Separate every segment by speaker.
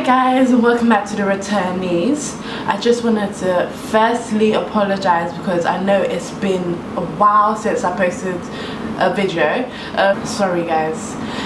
Speaker 1: Hi guys, and welcome back to the Returnees. I just wanted to firstly apologize because I know it's been a while since I posted a video. Sorry guys,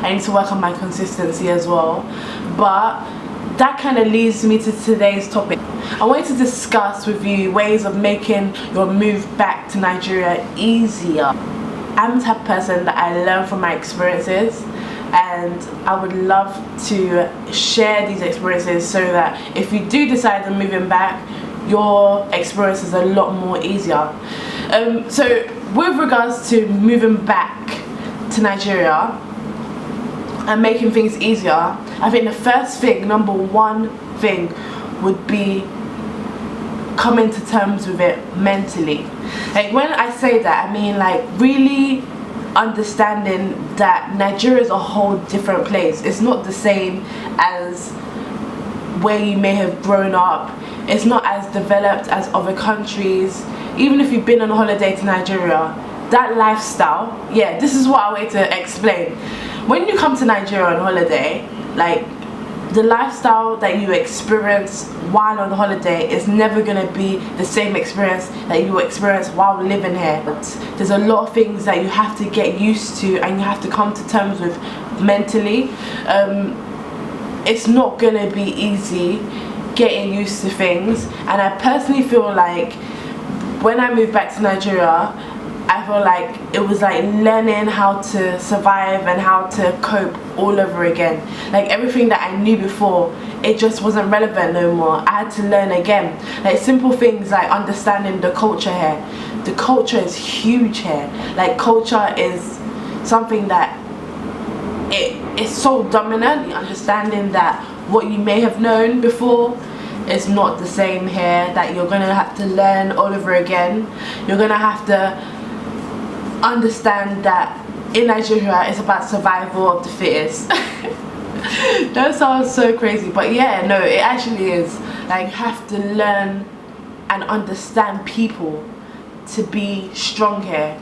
Speaker 1: I need to work on my consistency as well, but that kind of leads me to today's topic. I wanted to discuss with you ways of making your move back to Nigeria easier. I'm the type of person that I learn from my experiences, and I would love to share these experiences so that if you do decide on moving back, your experience is a lot more easier. So with regards to moving back to Nigeria and making things easier, I think the first thing, number one thing, would be coming to terms with it mentally. Like when I say that, I mean like really understanding that Nigeria is a whole different place. It's not the same as where you may have grown up. It's not as developed as other countries. Even if you've been on a holiday to Nigeria, that lifestyle, yeah, this is what I want to explain. When you come to Nigeria on holiday, like the lifestyle that you experience while on holiday is never going to be the same experience that you experience while living here. But there's a lot of things that you have to get used to and you have to come to terms with mentally. It's not going to be easy getting used to things, and I personally feel like when I moved back to Nigeria, I feel like it was like learning how to survive and how to cope all over again. Like everything that I knew before, it just wasn't relevant no more. I had to learn again. Like simple things like understanding the culture here. The culture is huge here. Like culture is something that it's so dominant. Understanding that what you may have known before is not the same here. That you're gonna have to learn all over again. You're gonna have to understand that in Nigeria it's about survival of the fittest. That sounds so crazy, but yeah, no, it actually is. Like you have to learn and understand people to be strong here.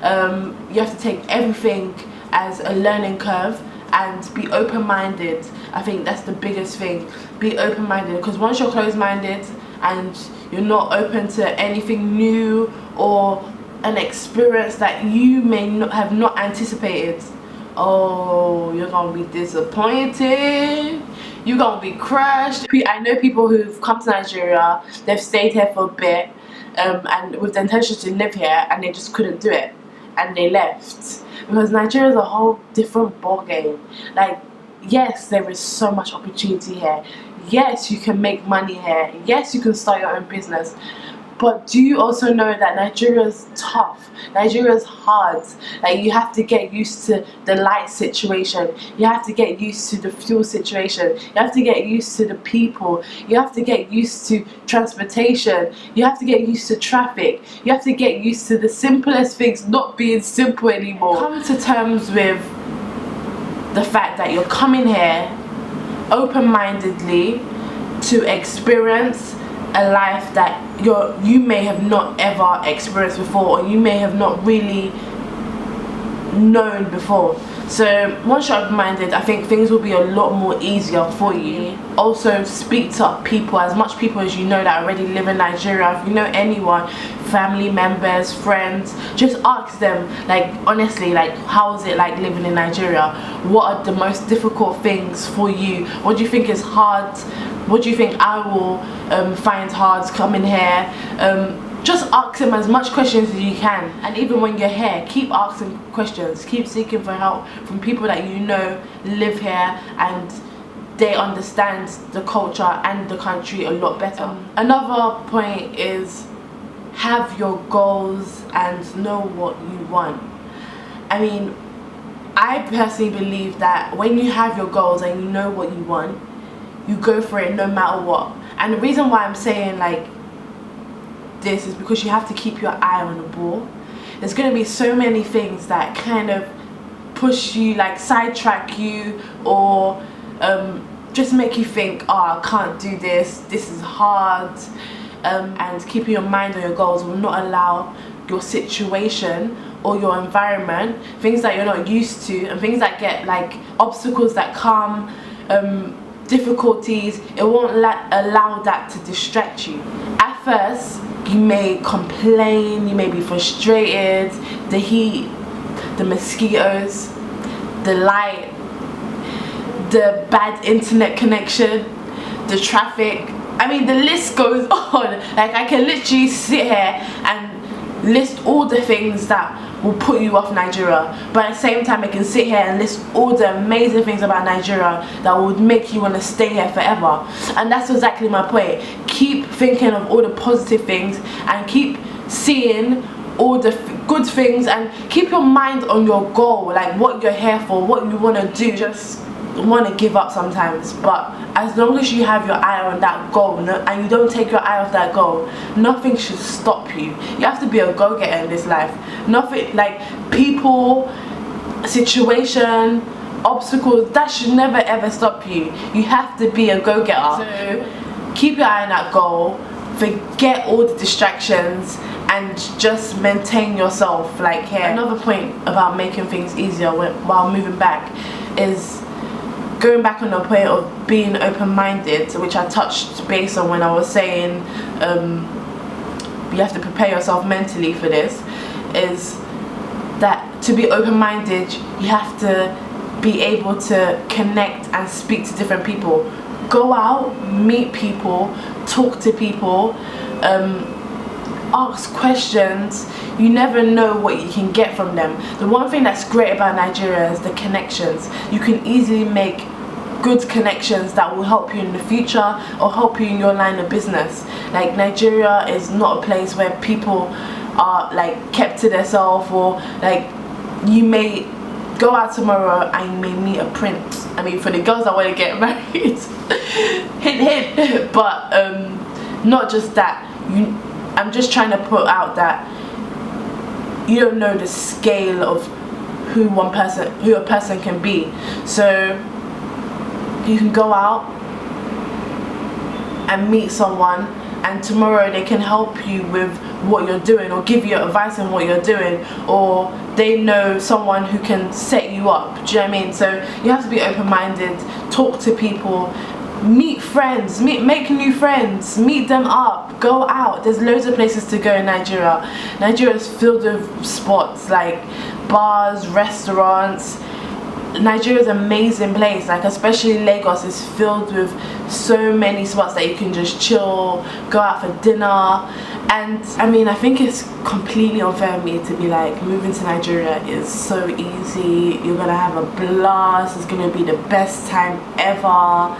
Speaker 1: You have to take everything as a learning curve and be open-minded. I think that's the biggest thing. Be open-minded, because once you're closed-minded and you're not open to anything new or an experience that you may not have anticipated, oh, you're gonna be disappointed, you're gonna be crushed. I know people who've come to Nigeria, they've stayed here for a bit and with the intention to live here, and they just couldn't do it and they left, because Nigeria is a whole different ball game. Like yes, there is so much opportunity here, yes you can make money here, yes you can start your own business, but do you also know that Nigeria is tough? Nigeria is hard. Like you have to get used to the light situation. You have to get used to the fuel situation. You have to get used to the people. You have to get used to transportation. You have to get used to traffic. You have to get used to the simplest things not being simple anymore. Come to terms with the fact that you're coming here open-mindedly to experience a life that you may have not ever experienced before, or you may have not really known before. So once you're open-minded, I think things will be a lot more easier for you. Also speak to people, as much people as you know that already live in Nigeria. If you know anyone, family members, friends, just ask them, like honestly, like how is it like living in Nigeria? What are the most difficult things for you? What do you think is hard? What do you think I will find hard coming here? Just ask them as much questions as you can, and even when you're here, keep asking questions, keep seeking for help from people that you know live here and they understand the culture and the country a lot better. Another point is have your goals and know what you want. I mean, I personally believe that when you have your goals and you know what you want, you go for it no matter what. And the reason why I'm saying like this is because you have to keep your eye on the ball. There's going to be so many things that kind of push you, like sidetrack you, or just make you think, oh I can't do this, this is hard. And keeping your mind on your goals will not allow your situation or your environment, things that you're not used to and things that get like obstacles that come, difficulties, it won't allow that to distract you. At first, you may complain, you may be frustrated, the heat, the mosquitoes, the light, the bad internet connection, the traffic. I mean, the list goes on. Like, I can literally sit here and list all the things that will put you off Nigeria, but at the same time I can sit here and list all the amazing things about Nigeria that would make you want to stay here forever. And that's exactly my point. Keep thinking of all the positive things and keep seeing all the good things, and keep your mind on your goal, like what you're here for, what you want to do. Just want to give up sometimes, but as long as you have your eye on that goal and you don't take your eye off that goal, nothing should stop you. You have to be a go-getter in this life. Nothing, like people, situation, obstacles, that should never ever stop you. You have to be a go-getter. So keep your eye on that goal, forget all the distractions, and just maintain yourself. Like here, another point about making things easier while moving back is going back on the point of being open-minded, which I touched base on when I was saying you have to prepare yourself mentally for this, is that to be open-minded you have to be able to connect and speak to different people. Go out, meet people, talk to people, ask questions. You never know what you can get from them. The one thing that's great about Nigeria is the connections. You can easily make good connections that will help you in the future or help you in your line of business. Like, Nigeria is not a place where people are like kept to themselves, or like you may go out tomorrow and you may meet a prince. I mean, for the girls that want to get married, hint hint. But not just that. I'm just trying to put out that you don't know the scale of who a person can be. So you can go out and meet someone, and tomorrow they can help you with what you're doing, or give you advice on what you're doing, or they know someone who can set you up. Do you know what I mean? So you have to be open-minded, talk to people, meet friends, make new friends, meet them up, go out. There's loads of places to go in Nigeria. Nigeria is filled with spots like bars, restaurants. Nigeria is an amazing place, like especially Lagos is filled with so many spots that you can just chill, go out for dinner. And I mean, I think it's completely unfair of me to be like, moving to Nigeria is so easy, you're gonna have a blast, it's gonna be the best time ever.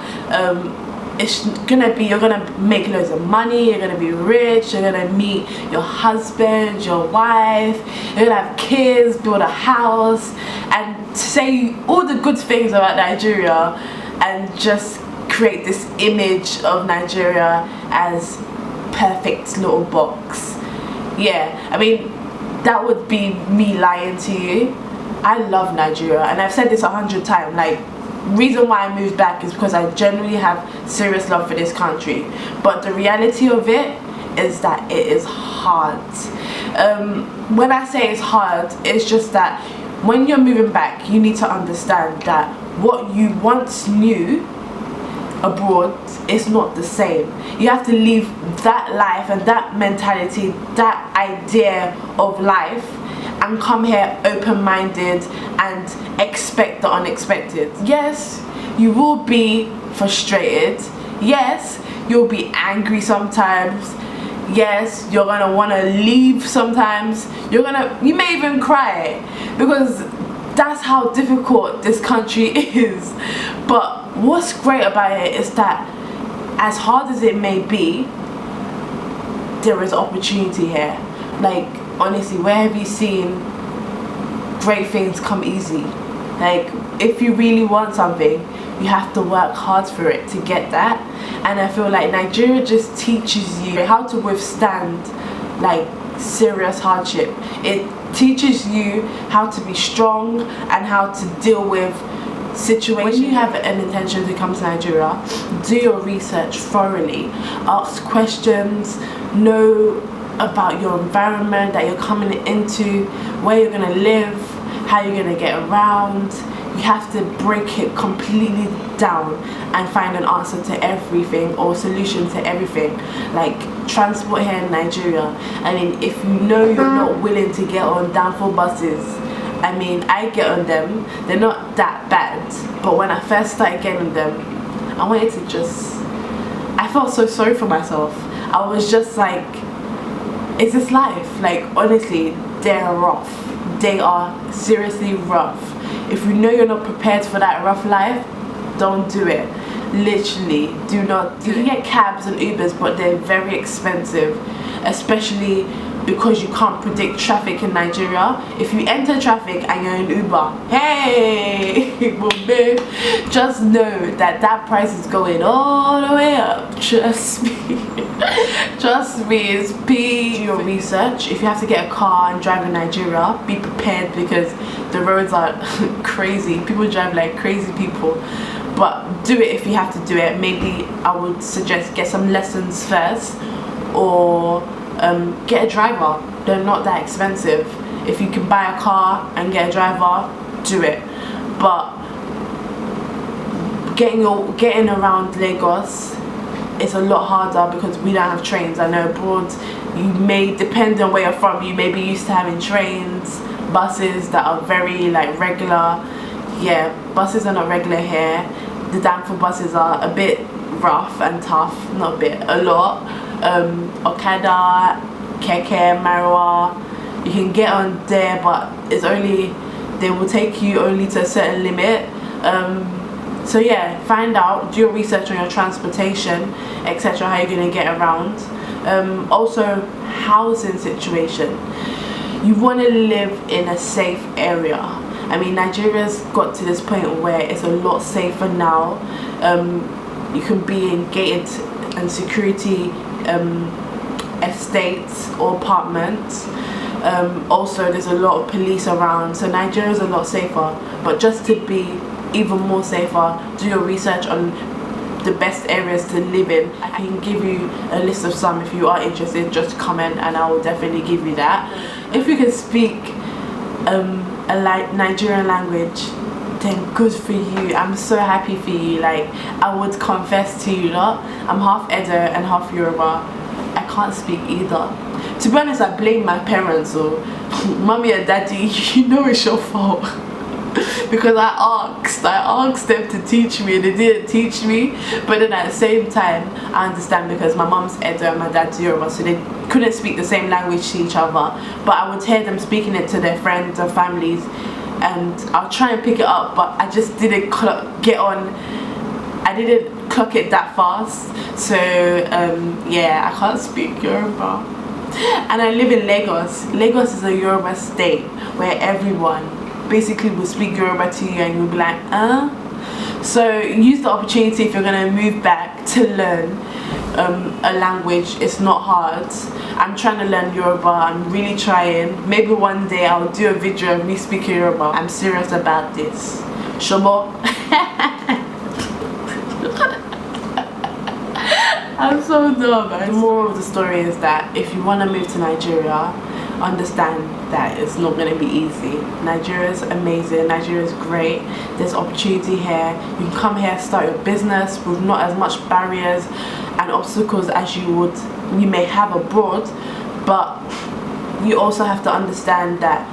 Speaker 1: You're gonna make loads of money, you're gonna be rich, you're gonna meet your husband, your wife, you're gonna have kids, build a house, and say all the good things about Nigeria, and just create this image of Nigeria as perfect little box. Yeah, I mean, that would be me lying to you. I love Nigeria, and I've said this 100 times. Like, reason why I moved back is because I genuinely have serious love for this country, but the reality of it is that it is hard. When I say it's hard, it's just that when you're moving back, you need to understand that what you once knew abroad is not the same. You have to leave that life and that mentality, that idea of life, and come here open-minded and expect the unexpected. Yes, you will be frustrated. Yes, you'll be angry sometimes. Yes, you're gonna want to leave sometimes. You may even cry, because that's how difficult this country is. But what's great about it is that as hard as it may be, there is opportunity here. Like, honestly, where have you seen great things come easy? Like, if you really want something, you have to work hard for it to get that. And I feel like Nigeria just teaches you how to withstand like serious hardship. It teaches you how to be strong and how to deal with situations. When you have an intention to come to Nigeria, do your research thoroughly, ask questions, know about your environment that you're coming into, where you're gonna live, how you're gonna get around. we have to break it completely down and find an answer to everything or solution to everything. Like transport here in Nigeria, I mean, if you know you're not willing to get on downfall buses, I mean, I get on them, they're not that bad, but when I first started getting them, I wanted to just, I felt so sorry for myself. I was just like, is this life? Like, honestly, they're rough. They are seriously rough. If you know you're not prepared for that rough life, don't do it. Literally, do not. You can get cabs and Ubers, but they're very expensive, especially because you can't predict traffic in Nigeria. If you enter traffic and you're in Uber, hey, babe, just know that that price is going all the way up. Trust me. Trust me, it's do your research. If you have to get a car and drive in Nigeria, be prepared because the roads are crazy. People drive like crazy people. But do it if you have to do it. Maybe I would suggest get some lessons first, or get a driver. They're not that expensive. If you can buy a car and get a driver, do it. But getting around Lagos is a lot harder because we don't have trains. I know abroad, you may, depend on where you're from, you may be used to having trains, buses that are very like regular. Yeah, buses are not regular here. The downfall buses are a bit rough and tough, not a bit, a lot. Okada, Keke, Marwa, you can get on there, but it's only, they will take you only to a certain limit. So yeah, find out, do your research on your transportation, etc., how you're going to get around. Also, housing situation. You want to live in a safe area. I mean, Nigeria's got to this point where it's a lot safer now. You can be in gated and security estates or apartments. Also, there's a lot of police around, so Nigeria's a lot safer. But just to be even more safer, do your research on the best areas to live in. I can give you a list of some. If you are interested, just comment and I will definitely give you that. If you can speak a Nigerian language, then good for you. I'm so happy for you. Like, I would confess to you lot, I'm half Edo and half Yoruba. I can't speak either. To be honest, I blame my parents, so mommy and daddy, you know it's your fault. Because I asked them to teach me and they didn't teach me. But then at the same time, I understand because my mom's Edo and my dad's Yoruba, so they couldn't speak the same language to each other. But I would hear them speaking it to their friends or families, and I'll try and pick it up, but I just didn't get on. I didn't clock it that fast. So yeah, I can't speak Yoruba. And I live in Lagos. Lagos is a Yoruba state where everyone basically will speak Yoruba to you and you'll be like, So use the opportunity if you're gonna move back to learn a language. It's not hard. I'm trying to learn Yoruba. I'm really trying. Maybe one day I'll do a video of me speaking Yoruba. I'm serious about this. Shobo. I'm so dumb. The moral of the story is that if you want to move to Nigeria, understand that it's not going to be easy. Nigeria's amazing. Nigeria's great. There's opportunity here. You can come here, start your business with not as much barriers and obstacles as you may have abroad. But you also have to understand that,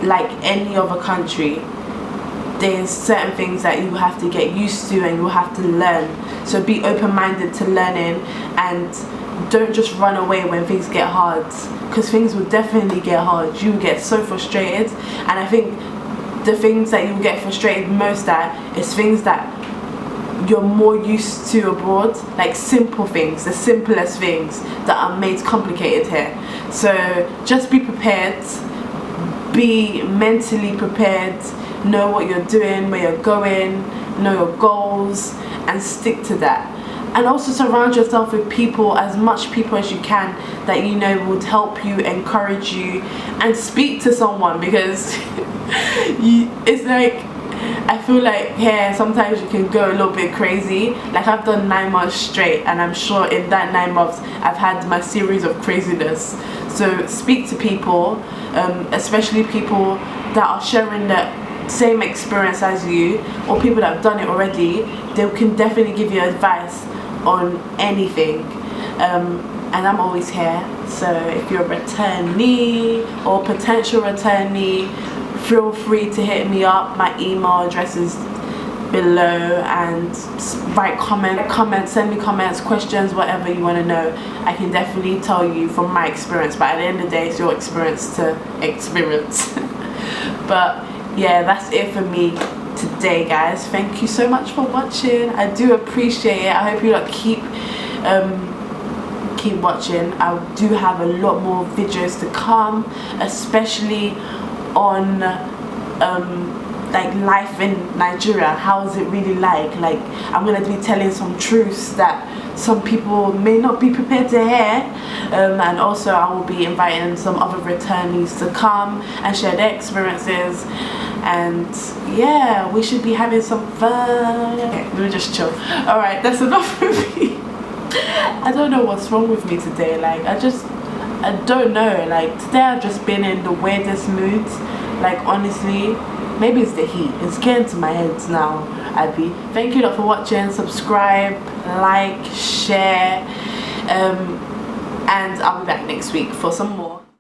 Speaker 1: like any other country, there's certain things that you have to get used to and you have to learn. So be open-minded to learning and don't just run away when things get hard, because things will definitely get hard. You will get so frustrated, and I think the things that you will get frustrated most at is things that you're more used to abroad, like simple things, the simplest things that are made complicated here. So just be prepared, be mentally prepared, know what you're doing, where you're going, know your goals, and stick to that. And also surround yourself with people, as much people as you can, that you know would help you, encourage you, and speak to someone, because it's like, I feel like here sometimes you can go a little bit crazy. Like, I've done 9 months straight, and I'm sure in that 9 months I've had my series of craziness. So speak to people, especially people that are sharing same experience as you, or people that have done it already, they can definitely give you advice on anything. And I'm always here, so if you're a returnee or potential returnee, feel free to hit me up. My email address is below, and write comments, send me comments, questions, whatever you want to know. I can definitely tell you from my experience, but at the end of the day, it's your experience to experience. But yeah, that's it for me today, guys. Thank you so much for watching. I do appreciate it. I hope you keep watching. I do have a lot more videos to come, especially on like life in Nigeria. How is it really like I'm gonna be telling some truths that some people may not be prepared to hear, and also I will be inviting some other returnees to come and share their experiences, and yeah, we should be having some fun. Okay, we'll just chill. Alright, that's enough for me. I don't know what's wrong with me today. Like I don't know, like today I've just been in the weirdest mood. Like honestly, maybe it's the heat, it's getting to my head now. Abby, thank you lot for watching. Subscribe, like, share, and I'll be back next week for some more.